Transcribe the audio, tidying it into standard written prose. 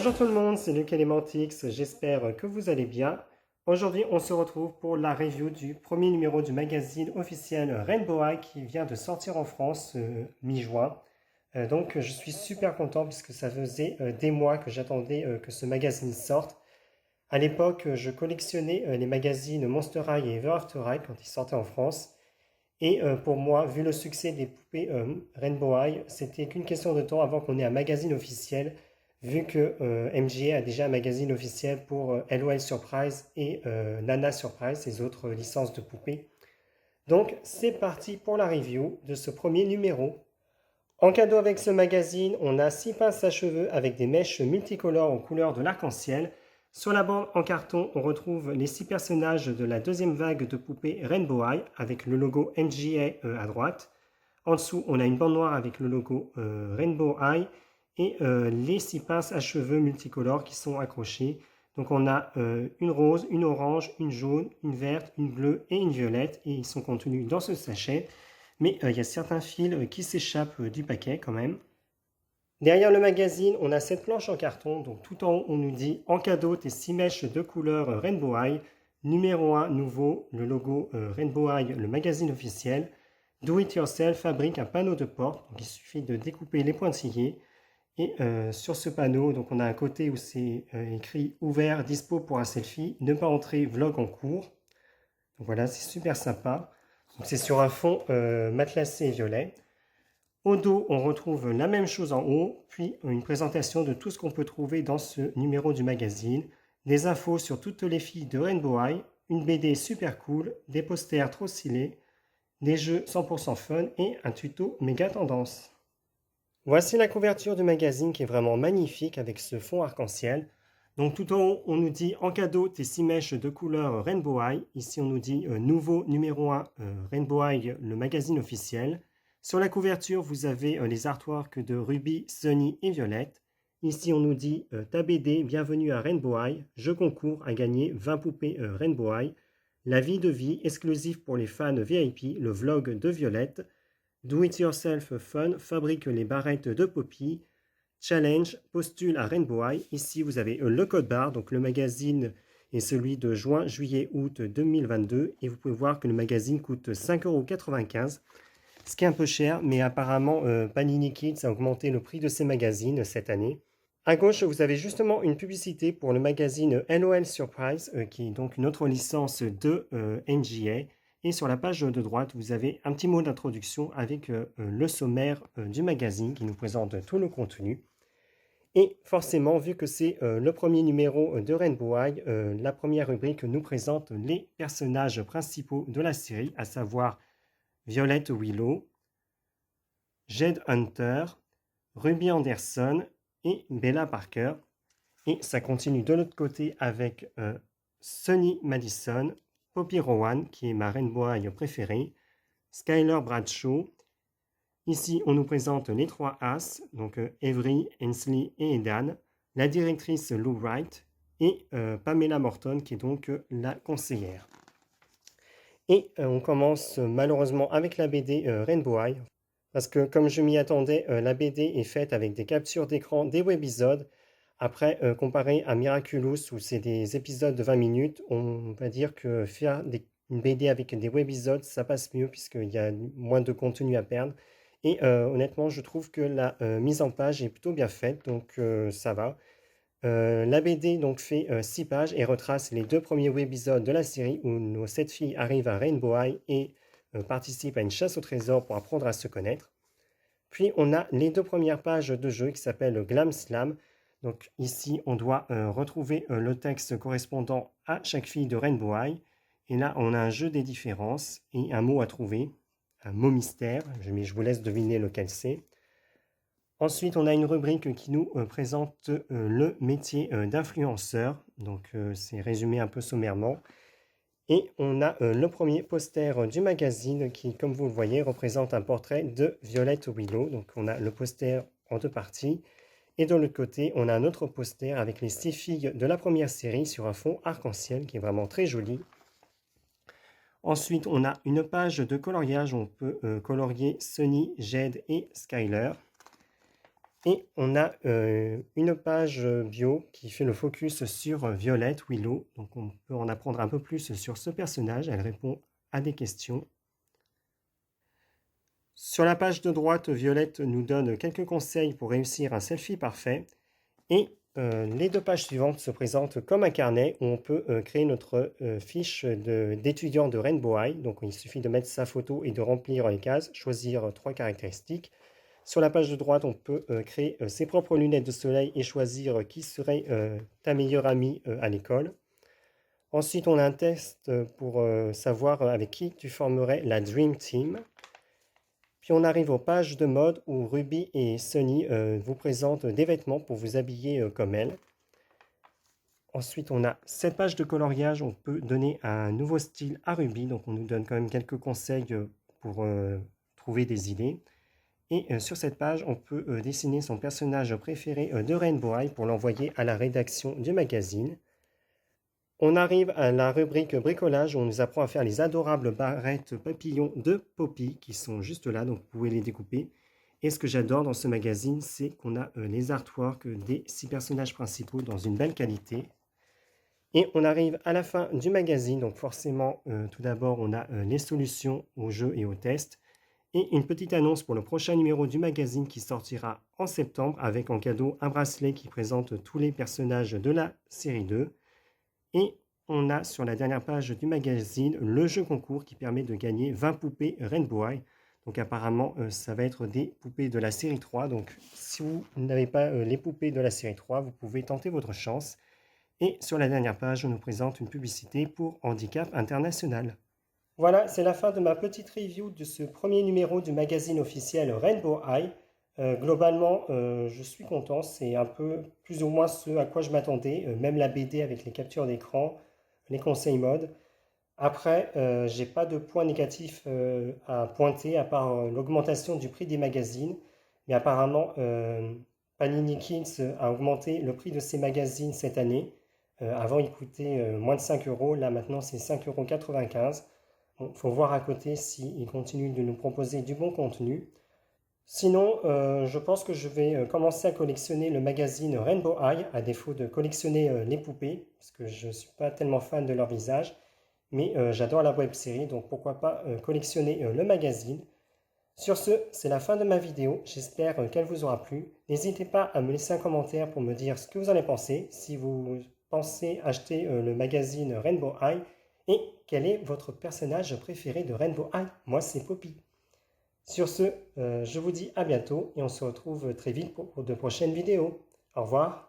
Bonjour tout le monde, c'est Luc Elementix, j'espère que vous allez bien. Aujourd'hui, on se retrouve pour la review du premier numéro du magazine officiel Rainbow High qui vient de sortir en France mi-juin. Donc je suis super content puisque ça faisait des mois que j'attendais que ce magazine sorte. À l'époque, je collectionnais les magazines Monster High et Ever After High quand ils sortaient en France. Et pour moi, vu le succès des poupées Rainbow High, c'était qu'une question de temps avant qu'on ait un magazine officiel, vu que MGA a déjà un magazine officiel pour LOL Surprise et Nana Surprise, les autres licences de poupées. Donc c'est parti pour la review de ce premier numéro. En cadeau avec ce magazine, on a 6 pinces à cheveux avec des mèches multicolores aux couleurs de l'arc-en-ciel. Sur la bande en carton, on retrouve les 6 personnages de la deuxième vague de poupées Rainbow High avec le logo MGA à droite. En dessous, on a une bande noire avec le logo Rainbow High et les 6 pinces à cheveux multicolores qui sont accrochées. Donc on a une rose, une orange, une jaune, une verte, une bleue et une violette et ils sont contenus dans ce sachet. Mais il y a certains fils qui s'échappent du paquet quand même. Derrière le magazine, on a cette planche en carton. Donc tout en haut, on nous dit en cadeau tes 6 mèches de couleur Rainbow High. Numéro 1, nouveau, le logo Rainbow High, le magazine officiel. Do It Yourself fabrique un panneau de porte. Donc il suffit de découper les pointillés. Et sur ce panneau, donc on a un côté où c'est écrit ouvert, dispo pour un selfie, ne pas entrer, vlog en cours. Donc voilà, c'est super sympa. C'est sur un fond matelassé violet. Au dos, on retrouve la même chose en haut, puis une présentation de tout ce qu'on peut trouver dans ce numéro du magazine, des infos sur toutes les filles de Rainbow High, une BD super cool, des posters trop stylés, des jeux 100% fun et un tuto méga tendance. Voici la couverture du magazine qui est vraiment magnifique avec ce fond arc-en-ciel. Donc tout en haut, on nous dit en cadeau tes 6 mèches de couleur Rainbow High. Ici, on nous dit nouveau numéro 1 Rainbow High, le magazine officiel. Sur la couverture, vous avez les artworks de Ruby, Sunny et Violette. Ici, on nous dit ta BD, bienvenue à Rainbow High. Je concours à gagner 20 poupées Rainbow High. La vie de vie, exclusive pour les fans VIP, le vlog de Violette. Do It Yourself Fun, fabrique les barrettes de Poppy. Challenge, postule à Rainbow High. Ici, vous avez le code barre, donc le magazine est celui de juin, juillet, août 2022. Et vous pouvez voir que le magazine coûte 5,95 €, ce qui est un peu cher, mais apparemment Panini Kids a augmenté le prix de ces magazines cette année. À gauche, vous avez justement une publicité pour le magazine LOL Surprise, qui est donc une autre licence de NGA. Et sur la page de droite, vous avez un petit mot d'introduction avec le sommaire du magazine qui nous présente tout le contenu. Et forcément, vu que c'est le premier numéro de Rainbow High, la première rubrique nous présente les personnages principaux de la série, à savoir Violet Willow, Jade Hunter, Ruby Anderson et Bella Parker. Et ça continue de l'autre côté avec Sunny Madison, Poppy Rowan, qui est ma Rainbow High préférée, Skyler Bradshaw. Ici, on nous présente les 3 As, donc Avery, Ainsley et Edan, la directrice Lou Wright et Pamela Morton, qui est donc la conseillère. Et on commence malheureusement avec la BD Rainbow High, parce que comme je m'y attendais, la BD est faite avec des captures d'écran des webisodes. Après, comparé à Miraculous, où c'est des épisodes de 20 minutes, on va dire que faire une BD avec des webisodes, ça passe mieux, puisqu'il y a moins de contenu à perdre. Et honnêtement, je trouve que la mise en page est plutôt bien faite, donc ça va. La BD donc fait 6 pages et retrace les 2 premiers webisodes de la série où nos 7 filles arrivent à Rainbow High et participent à une chasse au trésor pour apprendre à se connaître. Puis on a les 2 premières pages de jeu qui s'appellent Glam Slam. Donc ici, on doit retrouver le texte correspondant à chaque fille de Rainbow High. Et là, on a un jeu des différences et un mot à trouver, un mot mystère, mais je vous laisse deviner lequel c'est. Ensuite, on a une rubrique qui nous présente le métier d'influenceur. Donc c'est résumé un peu sommairement. Et on a le premier poster du magazine qui, comme vous le voyez, représente un portrait de Violet Willow. Donc on a le poster en 2 parties. Et de l'autre côté, on a un autre poster avec les 6 filles de la première série sur un fond arc-en-ciel qui est vraiment très joli. Ensuite, on a une page de coloriage où on peut colorier Sunny, Jade et Skyler. Et on a une page bio qui fait le focus sur Violette Willow. Donc on peut en apprendre un peu plus sur ce personnage. Elle répond à des questions. Sur la page de droite, Violette nous donne quelques conseils pour réussir un selfie parfait. Et les deux pages suivantes se présentent comme un carnet où on peut créer notre fiche d'étudiant de Rainbow High. Donc il suffit de mettre sa photo et de remplir les cases, choisir 3 caractéristiques. Sur la page de droite, on peut créer ses propres lunettes de soleil et choisir qui serait ta meilleure amie à l'école. Ensuite, on a un test pour savoir avec qui tu formerais la Dream Team. Puis on arrive aux pages de mode où Ruby et Sunny vous présentent des vêtements pour vous habiller comme elles. Ensuite, on a cette page de coloriage. On peut donner un nouveau style à Ruby. Donc, on nous donne quand même quelques conseils pour trouver des idées. Et sur cette page, on peut dessiner son personnage préféré de Rainbow High pour l'envoyer à la rédaction du magazine. On arrive à la rubrique bricolage où on nous apprend à faire les adorables barrettes papillons de Poppy qui sont juste là, donc vous pouvez les découper. Et ce que j'adore dans ce magazine, c'est qu'on a les artworks des 6 personnages principaux dans une belle qualité. Et on arrive à la fin du magazine, donc forcément, tout d'abord, on a les solutions aux jeux et aux tests. Et une petite annonce pour le prochain numéro du magazine qui sortira en septembre avec en cadeau un bracelet qui présente tous les personnages de la série 2. Et on a sur la dernière page du magazine le jeu concours qui permet de gagner 20 poupées Rainbow High. Donc apparemment ça va être des poupées de la série 3. Donc si vous n'avez pas les poupées de la série 3, vous pouvez tenter votre chance. Et sur la dernière page, on nous présente une publicité pour Handicap International. Voilà, c'est la fin de ma petite review de ce premier numéro du magazine officiel Rainbow High. Globalement, je suis content, c'est un peu plus ou moins ce à quoi je m'attendais, même la BD avec les captures d'écran, les conseils mode. Après, j'ai pas de points négatifs à pointer à part l'augmentation du prix des magazines, mais apparemment Panini Kids a augmenté le prix de ses magazines cette année. Avant, il coûtait moins de 5 euros, là maintenant c'est 5,95 €. Il faut voir à côté s'ils continuent de nous proposer du bon contenu. Sinon, je pense que je vais commencer à collectionner le magazine Rainbow High, à défaut de collectionner les poupées, parce que je ne suis pas tellement fan de leur visage, mais j'adore la web série, donc pourquoi pas collectionner le magazine. Sur ce, c'est la fin de ma vidéo, j'espère qu'elle vous aura plu. N'hésitez pas à me laisser un commentaire pour me dire ce que vous en avez pensé, si vous pensez acheter le magazine Rainbow High, et quel est votre personnage préféré de Rainbow High? Moi, c'est Poppy. Sur ce, je vous dis à bientôt et on se retrouve très vite pour de prochaines vidéos. Au revoir.